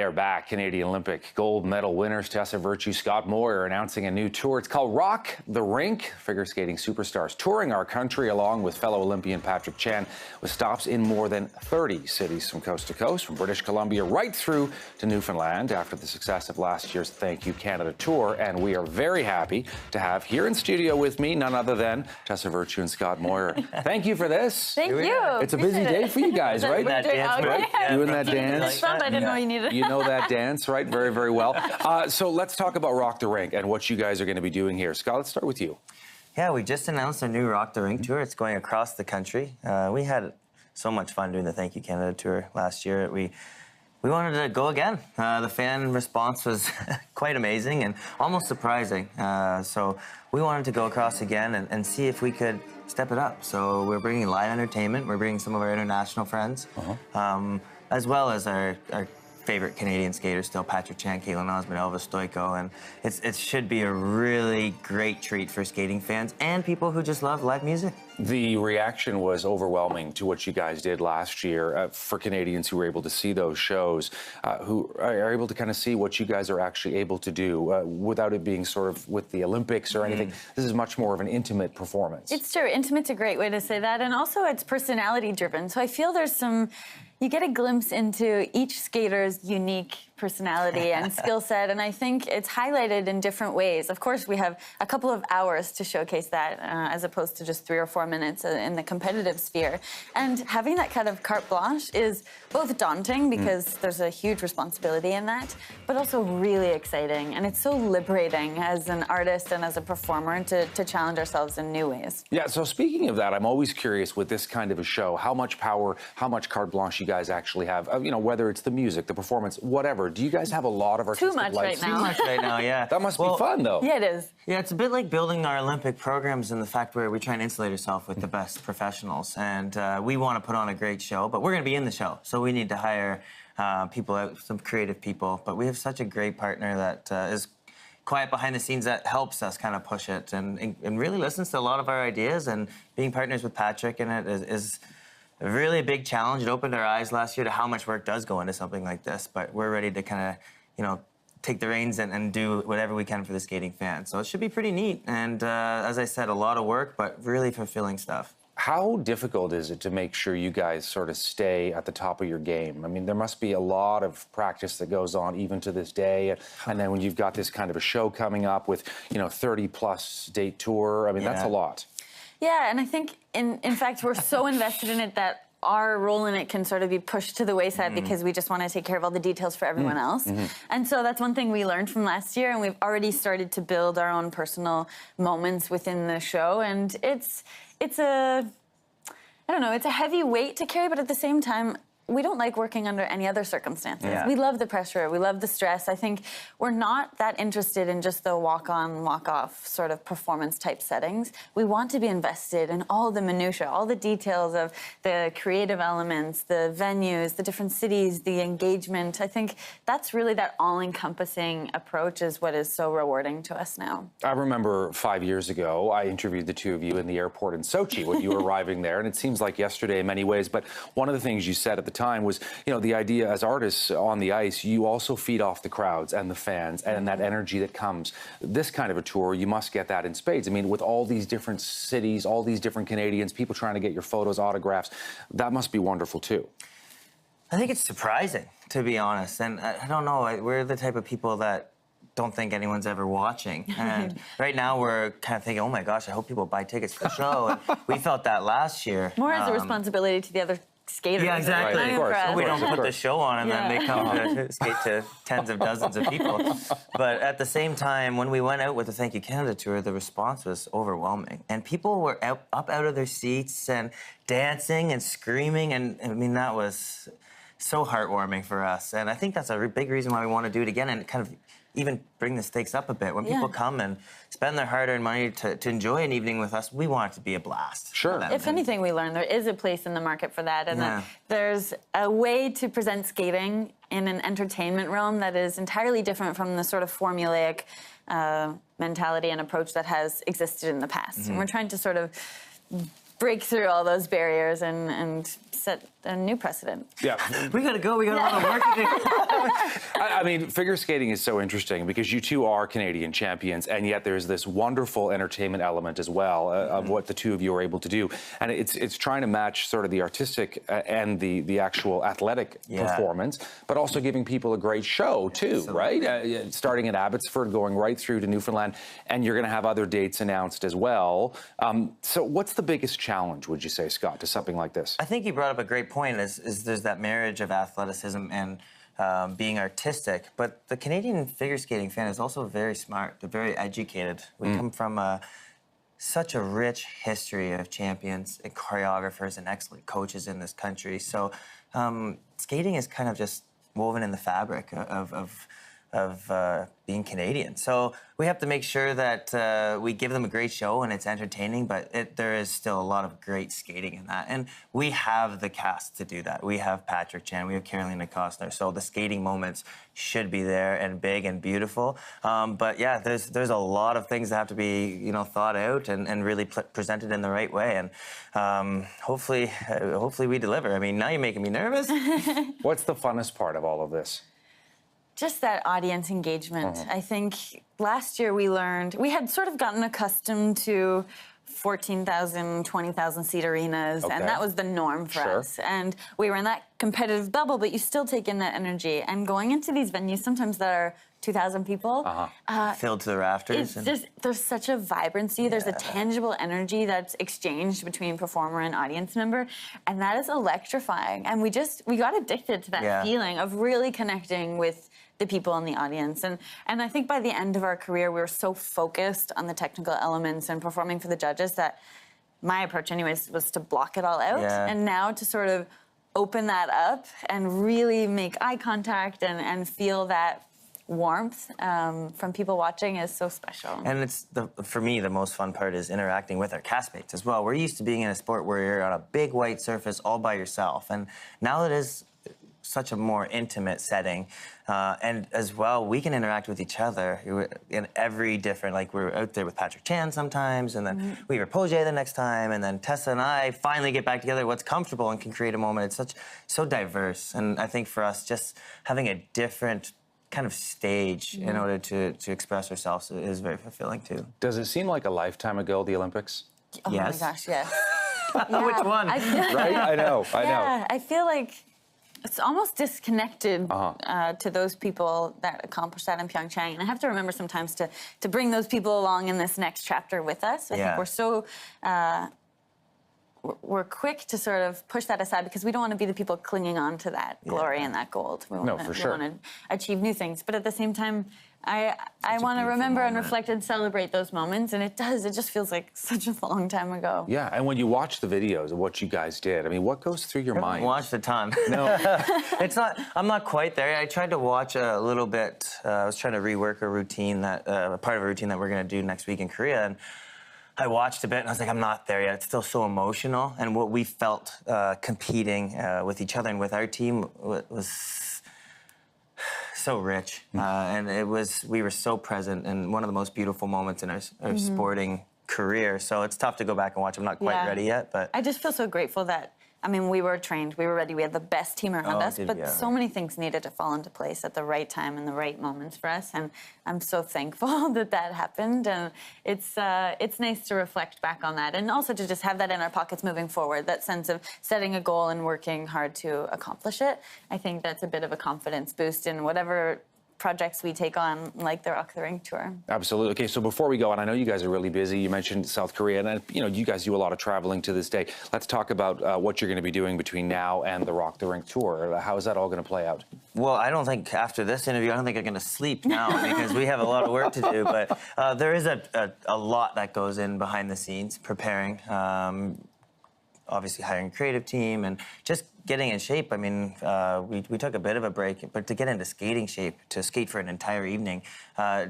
They are back. Canadian Olympic gold medal winners Tessa and Scott Moir are announcing a new tour. It's called Rock the Rink. Figure skating superstars touring our country along with fellow Olympian Patrick Chan, with stops in more than 30 cities from coast to coast, from British Columbia right through to Newfoundland after the success of last year's Thank You Canada tour. And we are very happy to have here in studio with me none other than Tessa and Scott Moir. Thank you for this. Thank you. It's a busy day for you guys, right? That dance, right? Yeah, Doing that dance. I didn't know you needed it. You know that dance, right? Very, very well. So let's talk about Rock the Rink and what you guys are going to be doing here. Scott, let's start with you. Yeah, we just announced our new Rock the Rink tour. It's going across the country. We had so much fun doing the Thank You Canada tour last year. We wanted to go again. The fan response was quite amazing and almost surprising. So we wanted to go across again and see if we could step it up. So we're bringing live entertainment. We're bringing some of our international friends, as well as our favorite Canadian skaters still, Patrick Chan, Caitlin Osmond, Elvis Stoico, and it should be a really great treat for skating fans and people who just love live music. The reaction was overwhelming to what you guys did last year for Canadians who were able to see those shows, who are able to kind of see what you guys are actually able to do without it being sort of with the Olympics or anything. This is much more of an intimate performance. It's true. Intimate's a great way to say that, and also it's personality driven. So I feel there's you get a glimpse into each skater's unique personality and skill set, and I think it's highlighted in different ways. Of course, we have a couple of hours to showcase that, as opposed to just 3 or 4 minutes in the competitive sphere. And having that kind of carte blanche is both daunting because there's a huge responsibility in that, but also really exciting. And it's so liberating as an artist and as a performer to challenge ourselves in new ways. Yeah, so speaking of that, I'm always curious with this kind of a show, how much power, how much carte blanche you guys actually have, you know, whether it's the music, the performance, whatever. Do you guys have a lot of artistic Too much license? right now. Too much right now, yeah. That must be fun, though. Yeah, it is. Yeah, it's a bit like building our Olympic programs in the fact where we try and insulate ourselves with the best professionals. And we want to put on a great show, but we're going to be in the show. So we need to hire people, some creative people. But we have such a great partner that is quiet behind the scenes that helps us kind of push it and really listens to a lot of our ideas. And being partners with Patrick in it is really a big challenge. It opened our eyes last year to how much work does go into something like this, but we're ready to kind of, you know, take the reins and do whatever we can for the skating fans. So it should be pretty neat. And as I said, a lot of work, but really fulfilling stuff. How difficult is it to make sure you guys sort of stay at the top of your game? I mean, there must be a lot of practice that goes on even to this day. And then when you've got this kind of a show coming up with, you know, 30-plus date tour, I mean, that's a lot. Yeah, and I think, in fact, we're so invested in it that our role in it can sort of be pushed to the wayside because we just want to take care of all the details for everyone else. And so that's one thing we learned from last year, and we've already started to build our own personal moments within the show. And it's a, I don't know, it's a heavy weight to carry, but at the same time, we don't like working under any other circumstances. Yeah. We love the pressure. We love the stress. I think we're not that interested in just the walk-on, walk-off sort of performance-type settings. We want to be invested in all the minutiae, all the details of the creative elements, the venues, the different cities, the engagement. I think that's really that all-encompassing approach is what is so rewarding to us now. I remember 5 years ago, I interviewed the two of you in the airport in Sochi when you were arriving there, and it seems like yesterday in many ways, but one of the things you said at the time was, you know, the idea as artists on the ice, you also feed off the crowds and the fans and that energy that comes. This kind of a tour, you must get that in spades. I mean, with all these different cities, all these different Canadians, people trying to get your photos, autographs, that must be wonderful too. I think it's surprising, to be honest. And I don't know, we're the type of people that don't think anyone's ever watching. And right now we're kind of thinking, oh my gosh, I hope people buy tickets for the show. And we felt that last year. More as a responsibility to the other skaters. Yeah, exactly. Right, of course, we don't put the show on and then they come to skate to tens of dozens of people. But at the same time, when we went out with the Thank You Canada tour, the response was overwhelming. And people were up out of their seats and dancing and screaming. And I mean, that was so heartwarming for us. And I think that's a big reason why we want to do it again and kind of even bring the stakes up a bit. When people come and spend their hard-earned money to enjoy an evening with us, we want it to be a blast. Sure. If anything, we learned there is a place in the market for that, and that there's a way to present skating in an entertainment realm that is entirely different from the sort of formulaic mentality and approach that has existed in the past. And we're trying to sort of break through all those barriers and set a new precedent. Yeah. We gotta go. We got a lot of work to do. I mean, figure skating is so interesting because you two are Canadian champions, and yet there's this wonderful entertainment element as well of what the two of you are able to do. And it's trying to match sort of the artistic and the actual athletic performance, but also giving people a great show too, right? Starting at Abbotsford, going right through to Newfoundland, and you're going to have other dates announced as well. So what's the biggest challenge, would you say, Scott, to something like this? I think you brought up a great point, is there's that marriage of athleticism and being artistic, but the Canadian figure skating fan is also very smart. They're very educated. We come from such a rich history of champions and choreographers and excellent coaches in this country. So skating is kind of just woven in the fabric of being Canadian. So we have to make sure that we give them a great show and it's entertaining, but there is still a lot of great skating in that. And we have the cast to do that. We have Patrick Chan, we have Carolina Costner, so the skating moments should be there and big and beautiful. But yeah, there's a lot of things that have to be thought out and really presented in the right way. And hopefully we deliver. I mean, now you're making me nervous. What's the funnest part of all of this? Just that audience engagement. I think last year we had sort of gotten accustomed to 14,000, 20,000 seat arenas, and that was the norm for us. And we were in that competitive bubble, but you still take in that energy. And going into these venues, sometimes that are 2,000 people. Filled to the rafters. There's such a vibrancy. There's a tangible energy that's exchanged between performer and audience member, and that is electrifying. And we got addicted to that feeling of really connecting with the people in the audience. And I think by the end of our career, we were so focused on the technical elements and performing for the judges that my approach anyways was to block it all out. And now to sort of open that up and really make eye contact and feel that warmth from people watching is so special. And for me, the most fun part is interacting with our castmates as well. We're used to being in a sport where you're on a big white surface all by yourself. And now it is such a more intimate setting. And as well, we can interact with each other in every different, like we're out there with Patrick Chan sometimes, and then we repose the next time, and then Tessa and I finally get back together what's comfortable and can create a moment. It's so diverse. And I think for us, just having a different kind of stage in order to express ourselves is very fulfilling too. Does it seem like a lifetime ago, the Olympics? Oh Yes. my gosh, yes. Which one? Right? I know. I feel like it's almost disconnected to those people that accomplished that in Pyeongchang. And I have to remember sometimes to bring those people along in this next chapter with us. I think we're so we're quick to sort of push that aside because we don't want to be the people clinging on to that glory and that gold. We want to achieve new things. But at the same time, I want to remember and reflect and celebrate those moments, and it just feels like such a long time ago. Yeah, and when you watch the videos of what you guys did, I mean, what goes through your mind? I watched a ton. No. I'm not quite there. I tried to watch a little bit. I was trying to rework a routine part of a routine that we're going to do next week in Korea, and I watched a bit and I was like, I'm not there yet. It's still so emotional, and what we felt competing with each other and with our team was so rich, and we were so present and one of the most beautiful moments in our sporting career. So it's tough to go back and watch. I'm not quite ready yet, but I just feel so grateful that, I mean, we were trained, we were ready, we had the best team around us, but so many things needed to fall into place at the right time and the right moments for us, and I'm so thankful that happened, and it's nice to reflect back on that, and also to just have that in our pockets moving forward, that sense of setting a goal and working hard to accomplish it. I think that's a bit of a confidence boost in whatever projects we take on, like the Rock the Rink tour. Absolutely. Okay, so before we go, and I know you guys are really busy, you mentioned South Korea, and you guys do a lot of traveling to this day. Let's talk about what you're going to be doing between now and the Rock the Rink tour. How is that all going to play out? Well, I don't think after this interview, I'm going to sleep now because we have a lot of work to do, but there is a lot that goes in behind the scenes, preparing, obviously hiring a creative team and just getting in shape. I mean, we took a bit of a break, but to get into skating shape, to skate for an entire evening,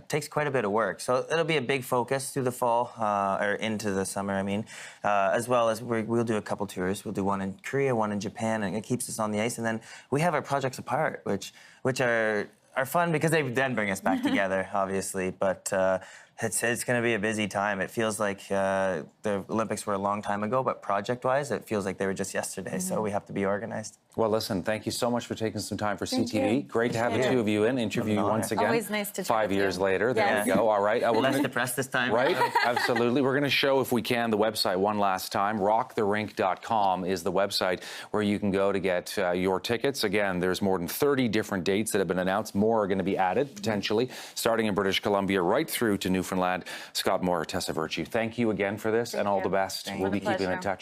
takes quite a bit of work. So it'll be a big focus through the fall, or into the summer, I mean, as well as we'll do a couple tours. We'll do one in Korea, one in Japan, and it keeps us on the ice. And then we have our projects apart, which are fun because they then bring us back together, obviously. But It's going to be a busy time. It feels like the Olympics were a long time ago, but project-wise, it feels like they were just yesterday. So we have to be organized. Well, listen, thank you so much for taking some time for Thank CTV. you. Great to have the Appreciate two it. of you in. Interview you once again. Always nice to chat 5 with years you. later. There Yes. we go. All right. We're Less gonna, depressed this time. right? Absolutely. We're going to show, if we can, the website one last time. rocktherink.com is the website where you can go to get your tickets. Again, there's more than 30 different dates that have been announced. More are going to be added, potentially, starting in British Columbia right through to Newfoundland. Scott Moir, Tessa Virtue, thank you again for this, and all the best. We'll be keeping in touch.